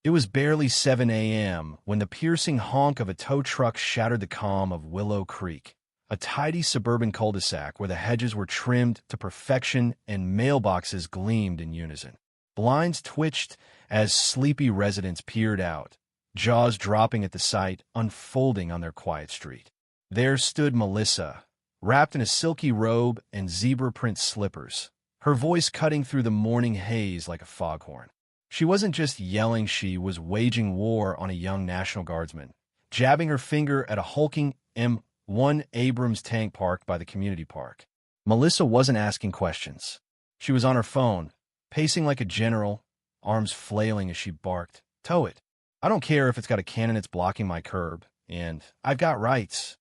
It was barely 7 a.m. when the piercing honk of a tow truck shattered the calm of Willow Creek, a tidy suburban cul-de-sac where the hedges were trimmed to perfection and mailboxes gleamed in unison. Blinds twitched as sleepy residents peered out, jaws dropping at the sight unfolding on their quiet street. There stood Melissa, wrapped in a silky robe and zebra-print slippers, her voice cutting through the morning haze like a foghorn. She wasn't just yelling, she was waging war on a young National Guardsman, jabbing her finger at a hulking M1 Abrams tank parked by the community park. Melissa wasn't asking questions. She was on her phone, pacing like a general, arms flailing as she barked, "Tow it. I don't care if it's got a cannon that's blocking my curb, and I've got rights."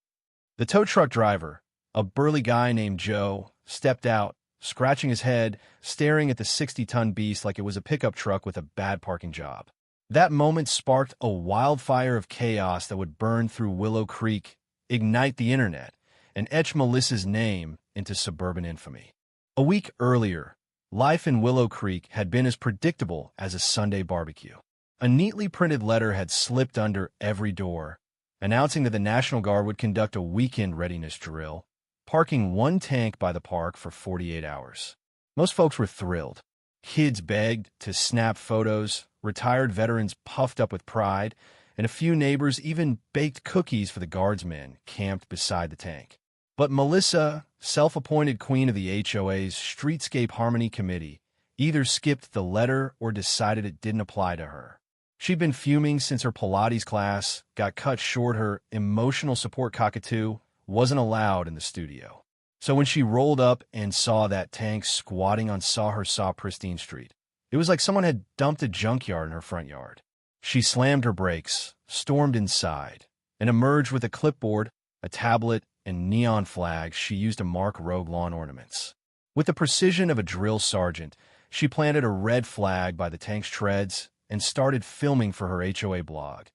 The tow truck driver, a burly guy named Joe, stepped out, scratching his head, staring at the 60-ton beast like it was a pickup truck with a bad parking job. That moment sparked a wildfire of chaos that would burn through Willow Creek, ignite the internet, and etch Melissa's name into suburban infamy. A week earlier, life in Willow Creek had been as predictable as a Sunday barbecue. A neatly printed letter had slipped under every door, announcing that the National Guard would conduct a weekend readiness drill, parking one tank by the park for 48 hours. Most folks were thrilled. Kids begged to snap photos, retired veterans puffed up with pride, and a few neighbors even baked cookies for the guardsmen camped beside the tank. But Melissa, self-appointed queen of the HOA's Streetscape Harmony Committee, either skipped the letter or decided it didn't apply to her. She'd been fuming since her Pilates class got cut short. Her emotional support cockatoo wasn't allowed in the studio. So when she rolled up and saw that tank squatting on saw pristine street, it was like someone had dumped a junkyard in her front yard. She slammed her brakes, stormed inside, and emerged with a clipboard, a tablet, and neon flags she used to mark rogue lawn ornaments. With the precision of a drill sergeant, she planted a red flag by the tank's treads and started filming for her HOA blog,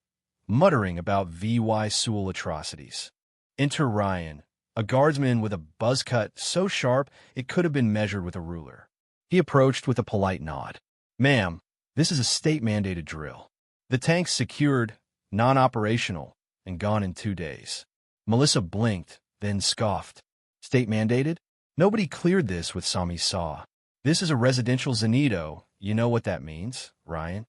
muttering about VY Sewell atrocities. Enter Ryan, a guardsman with a buzz cut so sharp it could have been measured with a ruler. He approached with a polite nod. "Ma'am, this is a state-mandated drill. The tank's secured, non-operational, and gone in 2 days." Melissa blinked, then scoffed. "State-mandated? Nobody cleared this with Sami Saw. This is a residential Zanito. You know what that means, Ryan?"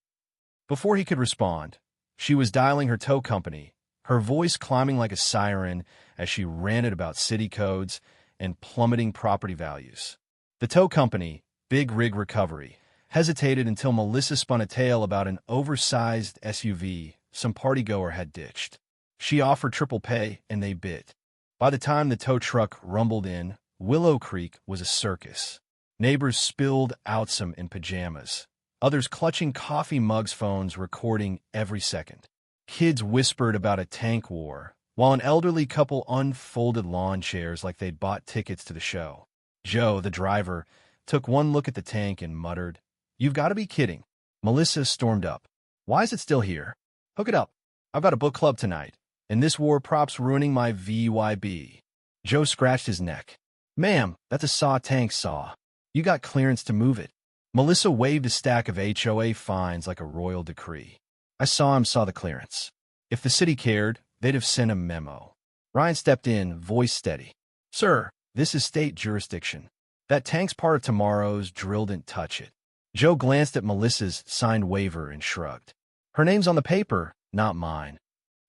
Before he could respond, she was dialing her tow company, her voice climbing like a siren as she ranted about city codes and plummeting property values. The tow company, Big Rig Recovery, hesitated until Melissa spun a tale about an oversized SUV some partygoer had ditched. She offered triple pay, and they bit. By the time the tow truck rumbled in, Willow Creek was a circus. Neighbors spilled out some in pajamas, others clutching coffee mugs, phones recording every second. Kids whispered about a tank war, while an elderly couple unfolded lawn chairs like they'd bought tickets to the show. Joe, the driver, took one look at the tank and muttered, "You've got to be kidding." Melissa stormed up. "Why is it still here? Hook it up. I've got a book club tonight, and this war prop's ruining my VYB." Joe scratched his neck. "Ma'am, that's a saw tank saw. You got clearance to move it." Melissa waved a stack of HOA fines like a royal decree. "I saw the clearance. If the city cared, they'd have sent a memo." Ryan stepped in, voice steady. "Sir, this is state jurisdiction. That tank's part of tomorrow's drill. Didn't touch it." Joe glanced at Melissa's signed waiver and shrugged. "Her name's on the paper, not mine."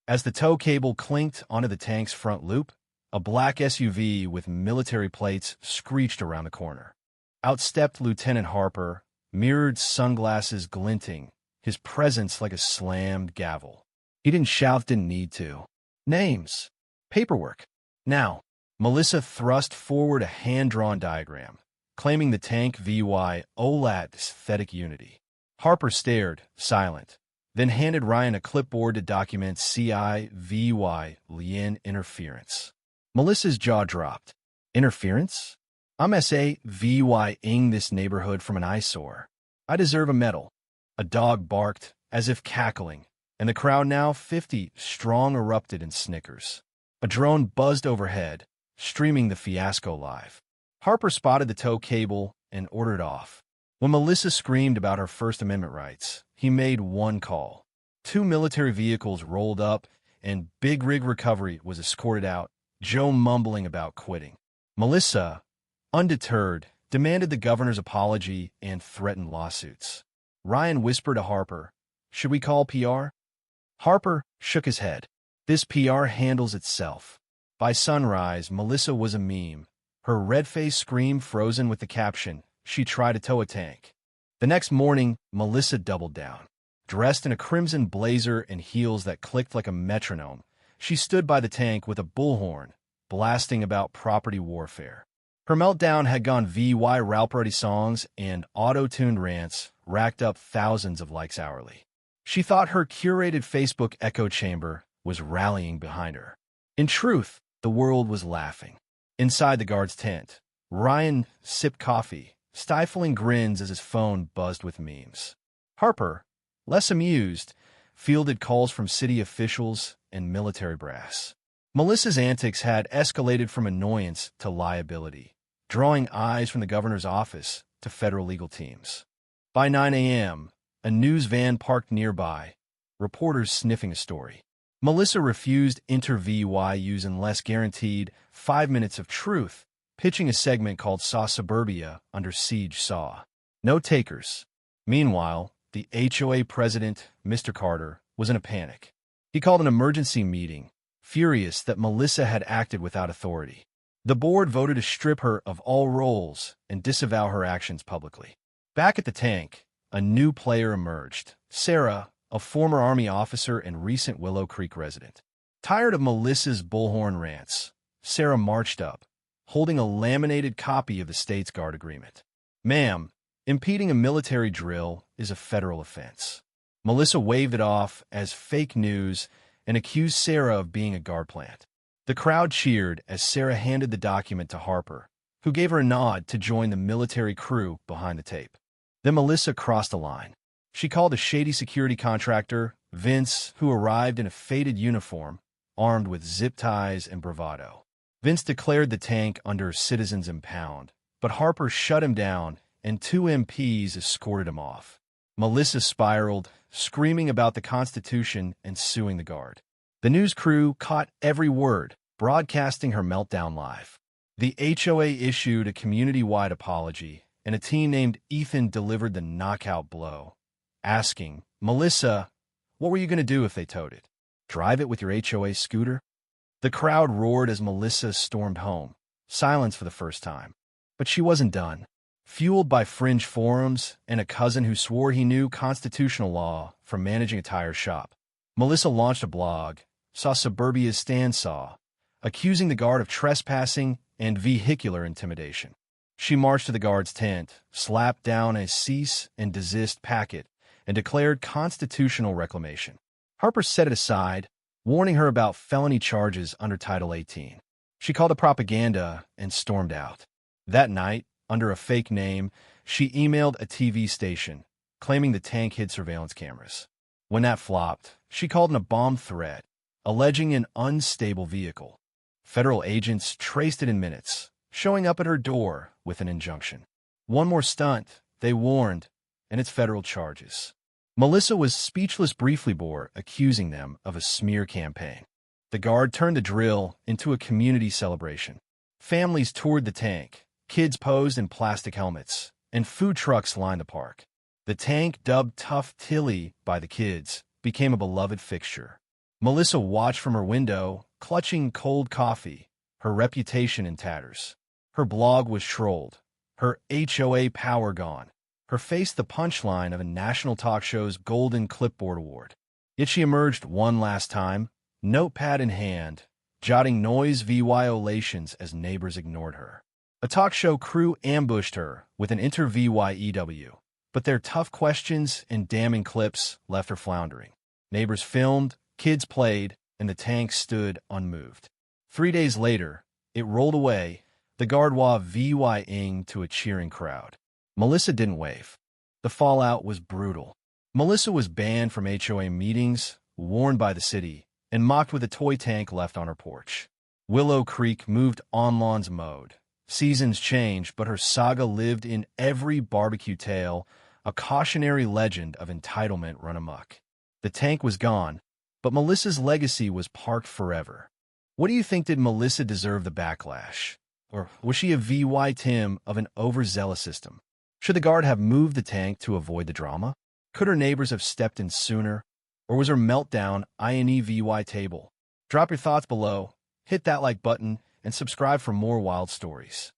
As the tow cable clinked onto the tank's front loop, a black SUV with military plates screeched around the corner. Out stepped Lieutenant Harper, mirrored sunglasses glinting, his presence like a slammed gavel. He didn't shout, didn't need to. "Names. Paperwork. Now." Melissa thrust forward a hand-drawn diagram, claiming the tank VY OLAT aesthetic unity. Harper stared, silent, then handed Ryan a clipboard to document CI VY Lien interference. Melissa's jaw dropped. "Interference? I'm SA VY-ing this neighborhood from an eyesore. I deserve a medal." A dog barked, as if cackling, and the crowd, now 50 strong, erupted in snickers. A drone buzzed overhead, streaming the fiasco live. Harper spotted the tow cable and ordered off. When Melissa screamed about her First Amendment rights, he made one call. 2 military vehicles rolled up, and Big Rig Recovery was escorted out, Joe mumbling about quitting. Melissa, undeterred, demanded the governor's apology and threatened lawsuits. Ryan whispered to Harper, "Should we call PR?" Harper shook his head. "This PR handles itself." By sunrise, Melissa was a meme, her red-faced scream frozen with the caption, "She tried to tow a tank." The next morning, Melissa doubled down. Dressed in a crimson blazer and heels that clicked like a metronome, she stood by the tank with a bullhorn, blasting about property warfare. Her meltdown had gone VY Ralparody songs and auto-tuned rants racked up thousands of likes hourly. She thought her curated Facebook echo chamber was rallying behind her. In truth, the world was laughing. Inside the guard's tent, Ryan sipped coffee, stifling grins as his phone buzzed with memes. Harper, less amused, fielded calls from city officials and military brass. Melissa's antics had escalated from annoyance to liability, drawing eyes from the governor's office to federal legal teams. By 9 a.m., a news van parked nearby, reporters sniffing a story. Melissa refused interviews unless guaranteed 5 minutes of truth, pitching a segment called Saw Suburbia Under Siege Saw. No takers. Meanwhile, the HOA president, Mr. Carter, was in a panic. He called an emergency meeting, furious that Melissa had acted without authority. The board voted to strip her of all roles and disavow her actions publicly. Back at the tank, a new player emerged, Sarah, a former Army officer and recent Willow Creek resident. Tired of Melissa's bullhorn rants, Sarah marched up, holding a laminated copy of the state's guard agreement. "Ma'am, impeding a military drill is a federal offense." Melissa waved it off as fake news and accused Sarah of being a guard plant. The crowd cheered as Sarah handed the document to Harper, who gave her a nod to join the military crew behind the tape. Then Melissa crossed the line. She called a shady security contractor, Vince, who arrived in a faded uniform, armed with zip ties and bravado. Vince declared the tank under citizens impound, but Harper shut him down and 2 MPs escorted him off. Melissa spiraled, screaming about the Constitution and suing the guard. The news crew caught every word, broadcasting her meltdown live. The HOA issued a community-wide apology, and a teen named Ethan delivered the knockout blow, asking, "Melissa, what were you going to do if they towed it? Drive it with your HOA scooter?" The crowd roared as Melissa stormed home, silence for the first time. But she wasn't done. Fueled by fringe forums and a cousin who swore he knew constitutional law from managing a tire shop, Melissa launched a blog, Saw Suburbia's Stand Saw, accusing the guard of trespassing and vehicular intimidation. She marched to the guard's tent, slapped down a cease and desist packet, and declared constitutional reclamation. Harper set it aside, warning her about felony charges under Title 18. She called it propaganda and stormed out. That night, under a fake name, she emailed a TV station, claiming the tank hid surveillance cameras. When that flopped, she called in a bomb threat, alleging an unstable vehicle. Federal agents traced it in minutes, showing up at her door with an injunction. One more stunt, they warned, and it's federal charges. Melissa was speechless briefly before accusing them of a smear campaign. The guard turned the drill into a community celebration. Families toured the tank, kids posed in plastic helmets, and food trucks lined the park. The tank, dubbed Tough Tilly by the kids, became a beloved fixture. Melissa watched from her window, clutching cold coffee, her reputation in tatters. Her blog was trolled, her HOA power gone, her face the punchline of a national talk show's Golden Clipboard Award. Yet she emerged one last time, notepad in hand, jotting noise violations as neighbors ignored her. A talk show crew ambushed her with an inter-VYEW, but their tough questions and damning clips left her floundering. Neighbors filmed, kids played, and the tank stood unmoved. 3 days later, it rolled away, the Gardwa VYing to a cheering crowd. Melissa didn't wave. The fallout was brutal. Melissa was banned from HOA meetings, warned by the city, and mocked with a toy tank left on her porch. Willow Creek moved on lawns mode. Seasons changed, but her saga lived in every barbecue tale, A cautionary legend of entitlement run amok. The tank was gone, but Melissa's legacy was parked forever. What do you think? Did Melissa deserve the backlash? Or was she a victim of an overzealous system? Should the guard have moved the tank to avoid the drama? Could her neighbors have stepped in sooner? Or was her meltdown inevitable? Drop your thoughts below, hit that like button, and subscribe for more wild stories.